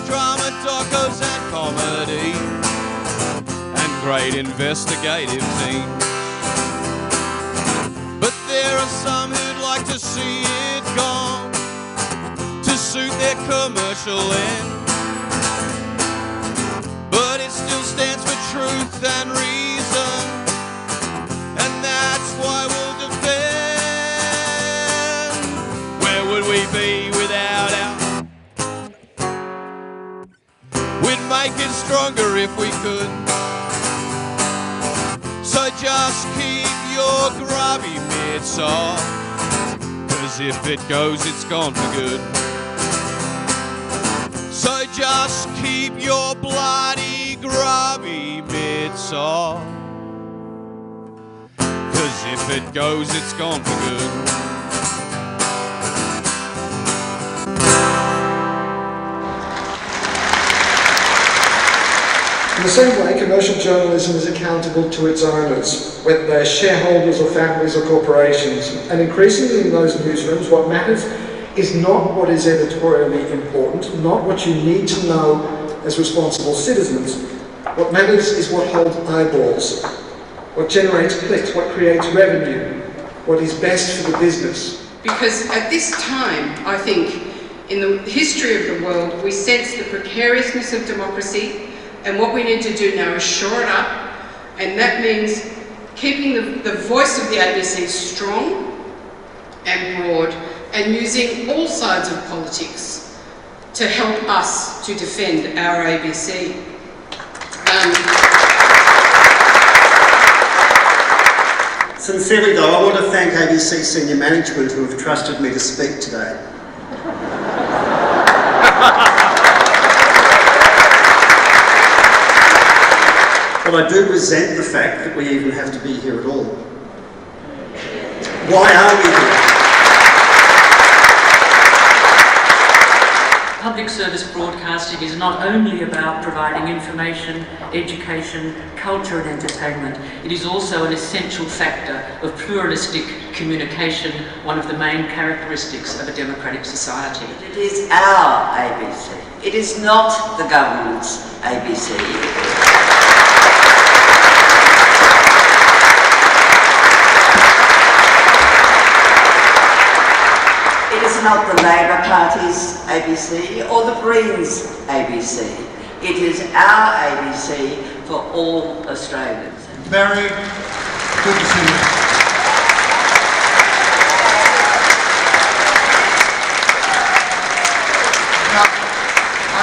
drama, docos and comedy, and great investigative teams. But there are some who'd like to see it gone to suit their commercial end. But it still stands for truth and reason, and that's why we'll defend. Where would we be without our? We'd make it stronger if we could. So just keep your grubby mitts off, 'cause if it goes, it's gone for good. So just keep your bloody grubby mitts off, 'cause if it goes, it's gone for good. In the same way, commercial journalism is accountable to its owners, whether they're shareholders or families or corporations. And increasingly in those newsrooms, what matters is not what is editorially important, not what you need to know as responsible citizens. What matters is what holds eyeballs, what generates clicks, what creates revenue, what is best for the business. Because at this time, I think, in the history of the world, we sense the precariousness of democracy, and what we need to do now is shore it up, and that means keeping the voice of the ABC strong and broad, and using all sides of politics to help us to defend our ABC. Sincerely though, I want to thank ABC senior management who have trusted me to speak today. But I do resent the fact that we even have to be here at all. Why are we here? Public service broadcasting is not only about providing information, education, culture and entertainment. It is also an essential factor of pluralistic communication, one of the main characteristics of a democratic society. It is our ABC. It is not the government's ABC. It is not the Labor Party's ABC or the Greens' ABC. It is our ABC for all Australians. Barry, good to see you. Now, I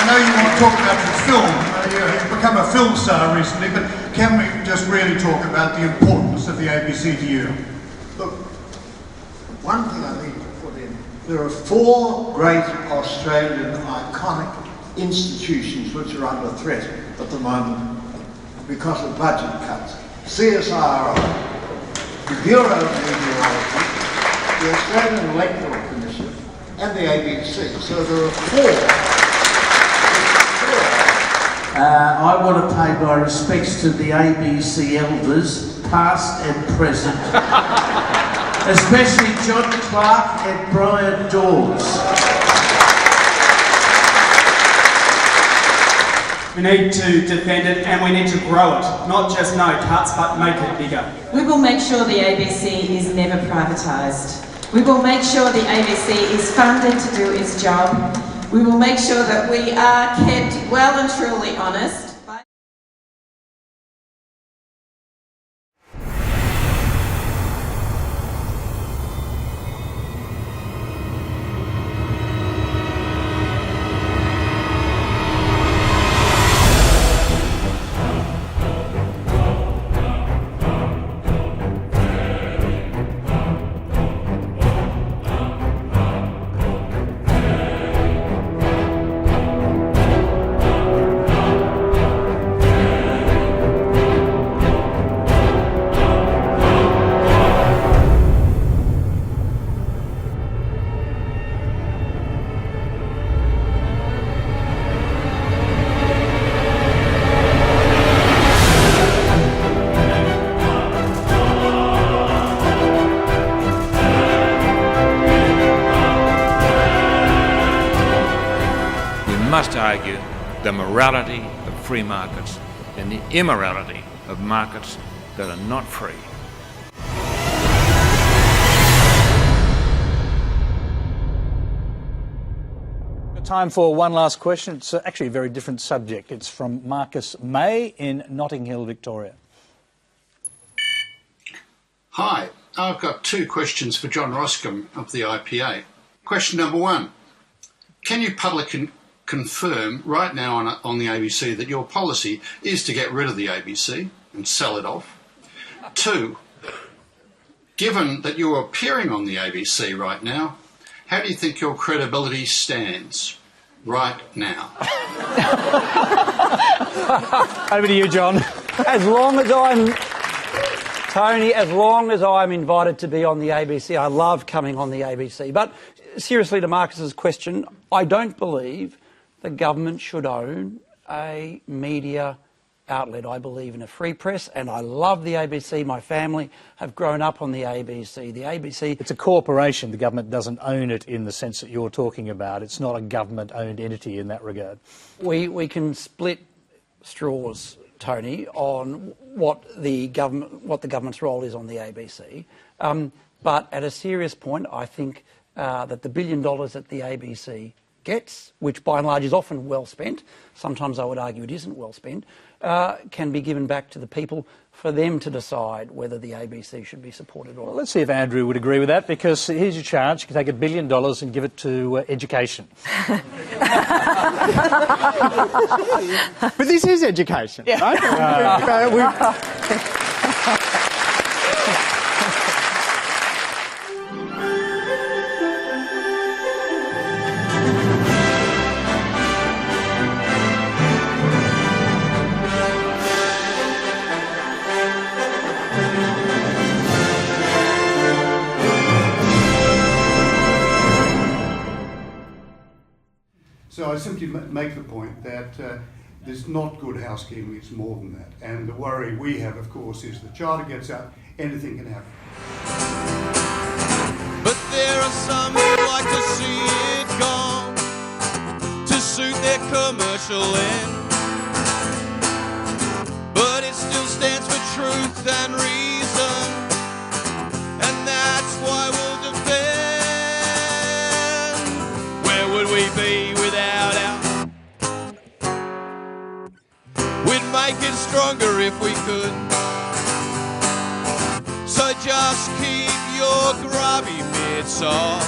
know you want to talk about your film. You've become a film star recently, but can we just really talk about the importance of the ABC to you? Look, one thing I need to put in, there are 4 great Australian iconic institutions which are under threat at the moment because of budget cuts. CSIRO, the Bureau of Meteorology, the Australian Electoral Commission and the ABC. So there are 4. I want to pay my respects to the ABC elders, past and present, especially John Clark and Brian Dawes. We need to defend it and we need to grow it, not just no cuts but make it bigger. We will make sure the ABC is never privatised. We will make sure the ABC is funded to do its job. We will make sure that we are kept well and truly honest. must argue the morality of free markets and the immorality of markets that are not free. Time for one last question. It's actually a very different subject. It's from Marcus May in Notting Hill, Victoria. Hi, I've got two questions for John Roscombe of the IPA. Question number one, can you publicly confirm right now on the ABC that your policy is to get rid of the ABC and sell it off? Two, given that you're appearing on the ABC right now, how do you think your credibility stands right now? Over to you, John. As long as I'm invited to be on the ABC, I love coming on the ABC. But seriously, to Marcus's question, I don't believe the government should own a media outlet. I believe in a free press, and I love the ABC. My family have grown up on the ABC. The ABC... It's a corporation. The government doesn't own it in the sense that you're talking about. It's not a government-owned entity in that regard. We can split straws, Tony, on what the government's role is on the ABC. But at a serious point, I think that the $1 billion that the ABC gets, which by and large is often well spent, sometimes I would argue it isn't well spent, can be given back to the people for them to decide whether the ABC should be supported or not. Well, let's see if Andrew would agree with that, because here's your chance. You can take $1 billion and give it to education. But this is education, right? So I simply make the point that there's not good housekeeping, it's more than that. And the worry we have, of course, is the charter gets out, anything can happen. But there are some who like to see it gone to suit their commercial end. But it still stands for truth and reason, and that's why we'll defend. Where would we be without our? We'd make it stronger if we could. So just keep your grubby mitts off,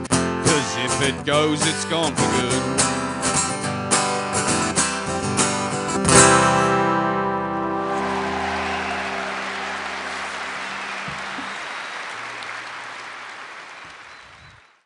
'cause if it goes, it's gone for good.